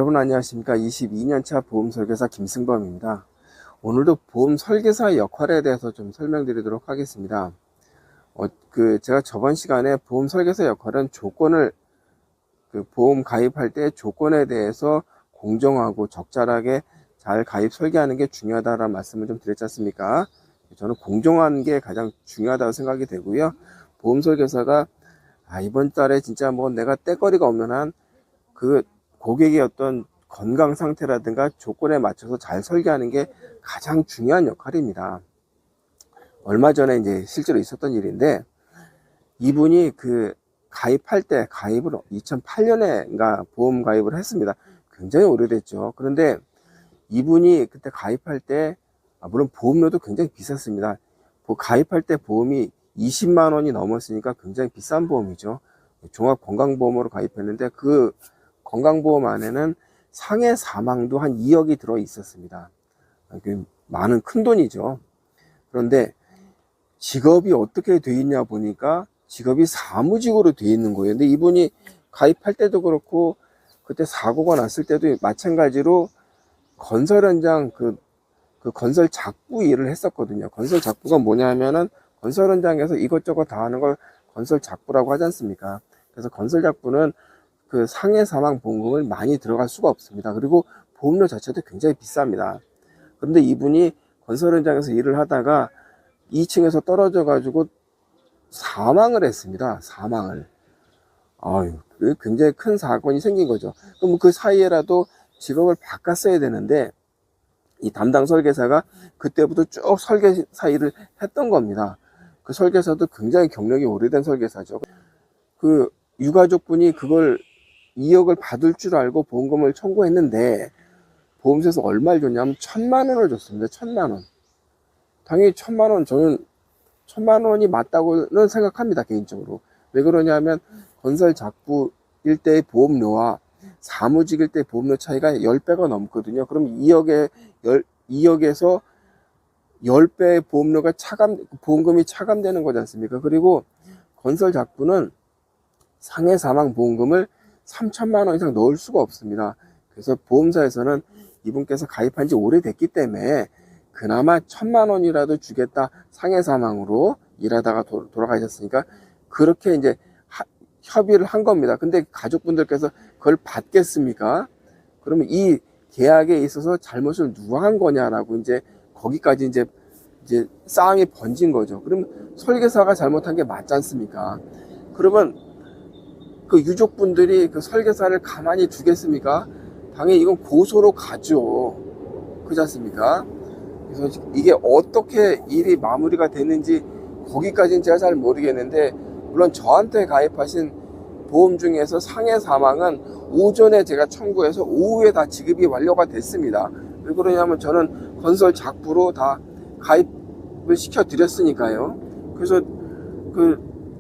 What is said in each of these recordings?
여러분 안녕하십니까. 22년차 보험 설계사 김승범입니다. 오늘도 보험 설계사의 역할에 대해서 좀 설명드리도록 하겠습니다. 제가 저번 시간에 보험 설계사 역할은 보험 가입할 때 조건에 대해서 공정하고 적절하게 잘 가입 설계하는 게 중요하다라는 말씀을 좀 드렸지 않습니까? 저는 공정한 게 가장 중요하다고 생각이 되고요. 보험 설계사가 이번 달에 진짜 뭐 내가 떼거리가 없는 한 고객의 어떤 건강 상태라든가 조건에 맞춰서 잘 설계하는 게 가장 중요한 역할입니다. 얼마 전에 이제 실제로 있었던 일인데, 이분이 가입할 때 가입을 2008년에인가 보험 가입을 했습니다. 굉장히 오래됐죠. 그런데 이분이 그때 가입할 때, 물론 보험료도 굉장히 비쌌습니다. 가입할 때 보험이 20만 원이 넘었으니까 굉장히 비싼 보험이죠. 종합건강보험으로 가입했는데 그 건강보험 안에는 상해 사망도 한 2억이 들어 있었습니다. 많은 큰 돈이죠. 그런데 직업이 어떻게 돼 있냐 보니까 직업이 사무직으로 돼 있는 거예요. 근데 이분이 가입할 때도 그렇고 그때 사고가 났을 때도 마찬가지로 건설 현장 그 건설 작부 일을 했었거든요. 건설 작부가 뭐냐 하면은 건설 현장에서 이것저것 다 하는 걸 건설 작부라고 하지 않습니까? 그래서 건설 작부는 상해 사망 보험금을 많이 들어갈 수가 없습니다. 그리고 보험료 자체도 굉장히 비쌉니다. 그런데 이분이 건설 현장에서 일을 하다가 2층에서 떨어져 가지고 사망을 했습니다. 사망을. 굉장히 큰 사건이 생긴 거죠. 그럼 그 사이에라도 직업을 바꿨어야 되는데 이 담당 설계사가 그때부터 쭉 설계사 일을 했던 겁니다. 그 설계사도 굉장히 경력이 오래된 설계사죠. 유가족분이 그걸 2억을 받을 줄 알고 보험금을 청구했는데 보험사에서 얼마를 줬냐면 1,000만 원을 줬습니다. 1,000만 원. 당연히 1,000만 원, 저는 1,000만 원이 맞다고는 생각합니다. 개인적으로. 왜 그러냐면 건설 작부일 때의 보험료와 사무직일 때 보험료 차이가 10배가 넘거든요. 그럼 2억에서 10배의 보험금이 차감되는 거지 않습니까? 그리고 건설 작부는 상해 사망 보험금을 3,000만 원 이상 넣을 수가 없습니다. 그래서 보험사에서는 이분께서 가입한 지 오래됐기 때문에 그나마 1,000만 원이라도 주겠다, 상해 사망으로 일하다가 돌아가셨으니까 그렇게 이제 협의를 한 겁니다. 근데 가족분들께서 그걸 받겠습니까? 그러면 이 계약에 있어서 잘못을 누가 한 거냐라고 이제 거기까지 이제 싸움이 번진 거죠. 그럼 설계사가 잘못한 게 맞지 않습니까? 그러면 유족분들이 설계사를 가만히 두겠습니까? 당연히 이건 고소로 가죠. 그렇지 않습니까? 그래서 이게 어떻게 일이 마무리가 됐는지 거기까지는 제가 잘 모르겠는데, 물론 저한테 가입하신 보험 중에서 상해 사망은 오전에 제가 청구해서 오후에 다 지급이 완료가 됐습니다. 왜 그러냐면 저는 건설 작부로 다 가입을 시켜드렸으니까요. 그래서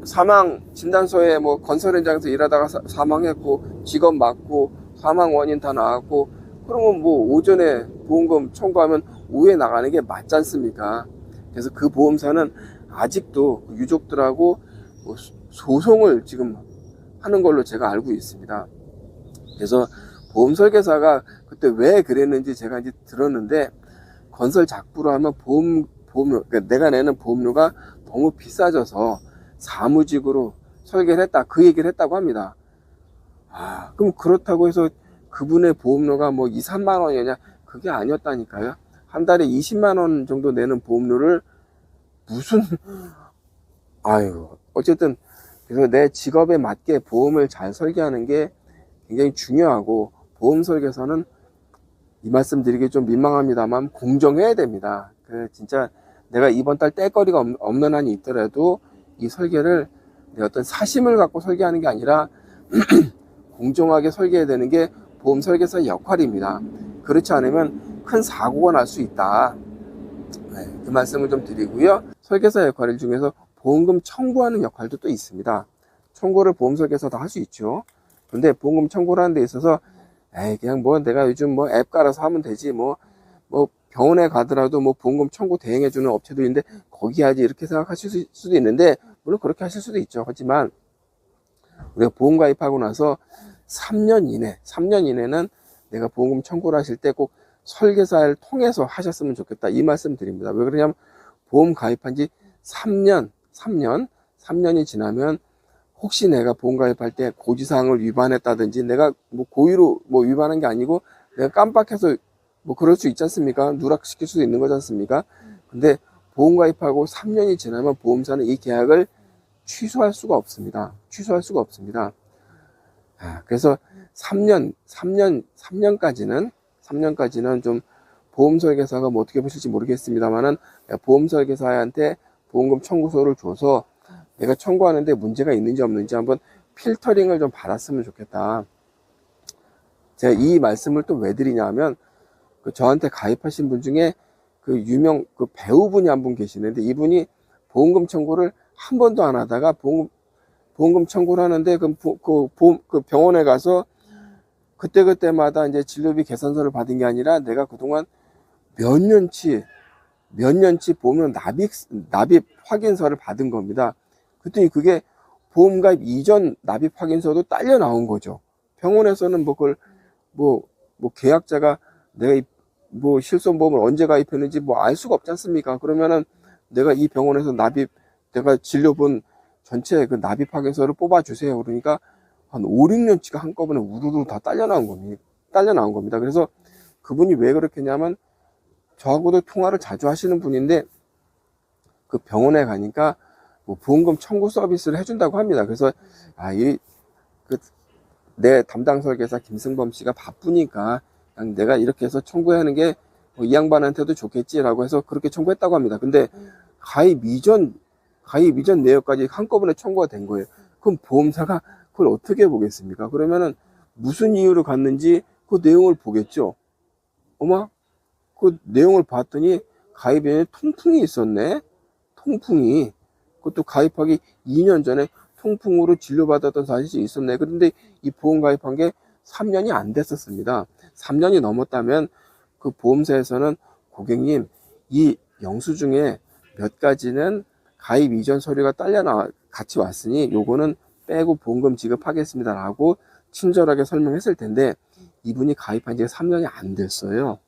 사망 진단서에 건설 현장에서 일하다가 사망했고 직업 맞고 사망 원인 다 나왔고, 그러면 오전에 보험금 청구하면 오후에 나가는 게 맞지 않습니까? 그래서 그 보험사는 아직도 유족들하고 소송을 지금 하는 걸로 제가 알고 있습니다. 그래서 보험 설계사가 그때 왜 그랬는지 제가 이제 들었는데, 건설 작부로 하면 그러니까 내가 내는 보험료가 너무 비싸져서 사무직으로 설계를 했다, 그 얘기를 했다고 합니다. 그럼 그렇다고 해서 그분의 보험료가 2, 3만 원이냐? 그게 아니었다니까요. 한 달에 20만 원 정도 내는 보험료를 어쨌든 그래서 내 직업에 맞게 보험을 잘 설계하는 게 굉장히 중요하고, 보험 설계사는 이 말씀 드리기 좀 민망합니다만 공정해야 됩니다. 진짜 내가 이번 달 떼거리가 없는 한이 있더라도 이 설계를 내 어떤 사심을 갖고 설계하는 게 아니라 공정하게 설계해야 되는 게 보험 설계사의 역할입니다. 그렇지 않으면 큰 사고가 날 수 있다. 그 말씀을 좀 드리고요. 설계사 역할 중에서 보험금 청구하는 역할도 또 있습니다. 청구를 보험 설계사 다 할 수 있죠. 근데 보험금 청구를 하는 데 있어서 그냥 내가 요즘 앱 깔아서 하면 되지, 병원에 가더라도 보험금 청구 대행해주는 업체도 있는데 거기 하지, 이렇게 생각하실 수도 있는데, 물론 그렇게 하실 수도 있죠. 하지만 우리가 보험 가입하고 나서 3년 이내는 내가 보험금 청구를 하실 때 꼭 설계사를 통해서 하셨으면 좋겠다. 이 말씀 드립니다. 왜 그러냐면 보험 가입한 지 3년이 지나면 혹시 내가 보험 가입할 때 고지사항을 위반했다든지 내가 뭐 고의로 뭐 위반한 게 아니고 내가 깜빡해서 뭐 그럴 수 있지 않습니까? 누락시킬 수도 있는 거지 않습니까? 근데 보험 가입하고 3년이 지나면 보험사는 이 계약을 취소할 수가 없습니다. 취소할 수가 없습니다. 그래서 3년까지는 좀 보험 설계사가 뭐 어떻게 보실지 모르겠습니다만은 보험 설계사한테 보험금 청구서를 줘서 내가 청구하는데 문제가 있는지 없는지 한번 필터링을 좀 받았으면 좋겠다. 제가 이 말씀을 또 왜 드리냐면 저한테 가입하신 분 중에 그 유명 그 배우분이 한 분 계시는데 이분이 보험금 청구를 한 번도 안 하다가 보험금 청구를 하는데 그 병원에 가서 그때마다 이제 진료비 계산서를 받은 게 아니라 내가 그동안 몇 년치 보험 납입 확인서를 받은 겁니다. 그랬더니 그게 보험 가입 이전 납입 확인서도 딸려 나온 거죠. 병원에서는 뭐 그걸 뭐 계약자가 내가 뭐 실손보험을 언제 가입했는지 뭐 알 수가 없지 않습니까? 그러면은 내가 이 병원에서 내가 진료본 전체 그 납입 확인서를 뽑아주세요. 그러니까 한 5, 6년치가 한꺼번에 우르르 다 딸려 나온 겁니다. 그래서 그분이 왜 그렇게 했냐면 저하고도 통화를 자주 하시는 분인데 그 병원에 가니까 뭐 보험금 청구 서비스를 해준다고 합니다. 그래서 내 담당 설계사 김승범 씨가 바쁘니까 그냥 내가 이렇게 해서 청구하는 게 이 양반한테도 좋겠지라고 해서 그렇게 청구했다고 합니다. 근데 가입 이전 내역까지 한꺼번에 청구가 된 거예요. 그럼 보험사가 그걸 어떻게 보겠습니까? 그러면은 무슨 이유로 갔는지 그 내용을 보겠죠. 그 내용을 봤더니 가입에 통풍이 있었네. 통풍이. 그것도 가입하기 2년 전에 통풍으로 진료받았던 사실이 있었네. 그런데 이 보험 가입한 게 3년이 안 됐었습니다. 3년이 넘었다면 그 보험사에서는 고객님 이 영수증에 몇 가지는 가입 이전 서류가 같이 왔으니 요거는 빼고 보험금 지급하겠습니다 라고 친절하게 설명했을 텐데 이분이 가입한 지가 3년이 안 됐어요.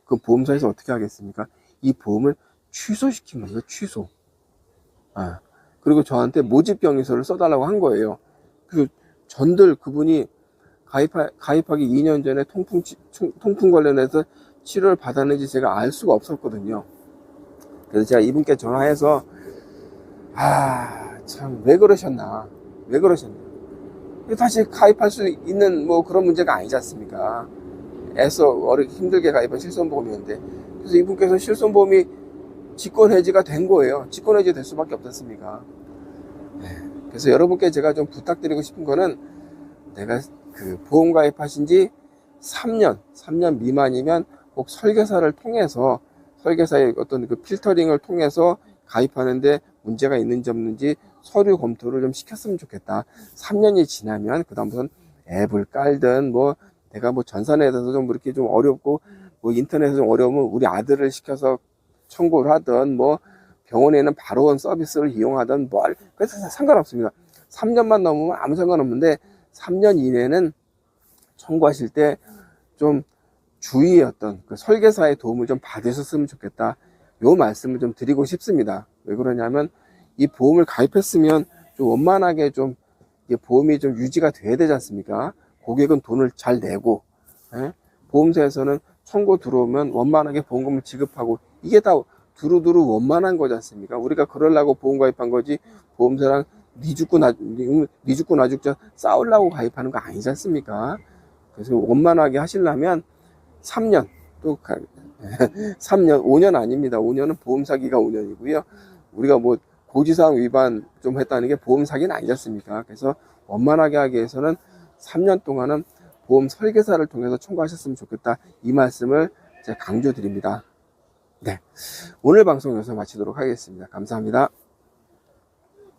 그 보험사에서 어떻게 하겠습니까? 이 보험을 취소시킨 겁니다. 취소. 그리고 저한테 모집경위서를 써달라고 한 거예요. 그래서 전들 그분이 가입하기 2년 전에 통풍 관련해서 치료를 받았는지 제가 알 수가 없었거든요. 그래서 제가 이분께 전화해서 참 왜 그러셨나 다시 가입할 수 있는 뭐 그런 문제가 아니지 않습니까? 애써 힘들게 가입한 실손보험이었는데 그래서 이분께서 실손보험이 직권해지가 된 거예요. 직권해지 될 수밖에 없었습니까? 그래서 여러분께 제가 좀 부탁드리고 싶은 거는 내가 그 보험 가입하신 지 3년 미만이면 꼭 설계사를 통해서 설계사의 어떤 그 필터링을 통해서 가입하는데 문제가 있는지 없는지 서류 검토를 좀 시켰으면 좋겠다. 3년이 지나면 그다음부터는 앱을 깔든 뭐 내가 뭐 전산에 대해서 좀 이렇게 좀 어렵고 뭐 인터넷에 좀 어려우면 우리 아들을 시켜서 청구를 하든 뭐 병원에는 바로 온 서비스를 이용하든 그래서 상관없습니다. 3년만 넘으면 아무 상관없는데 3년 이내는 청구하실 때 좀 주의했던 그 설계사의 도움을 좀 받으셨으면 좋겠다. 요 말씀을 좀 드리고 싶습니다. 왜 그러냐면 이 보험을 가입했으면 좀 원만하게 좀 보험이 좀 유지가 돼야 되지 않습니까? 고객은 돈을 잘 내고 보험사에서는 청구 들어오면 원만하게 보험금을 지급하고 이게 다 두루두루 원만한 거지 않습니까? 우리가 그러려고 보험 가입한 거지 보험사랑 니 죽고 나 죽자 싸우려고 가입하는 거 아니지 않습니까? 그래서 원만하게 하시려면 3년 3년 5년 아닙니다. 5년은 보험 사기가 5년이고요. 우리가 뭐 고지사항 위반 좀 했다는 게 보험 사기는 아니지 않습니까? 그래서 원만하게 하기 위해서는 3년 동안은 보험 설계사를 통해서 청구하셨으면 좋겠다. 이 말씀을 제가 강조드립니다. 네, 오늘 방송 여기서 마치도록 하겠습니다. 감사합니다.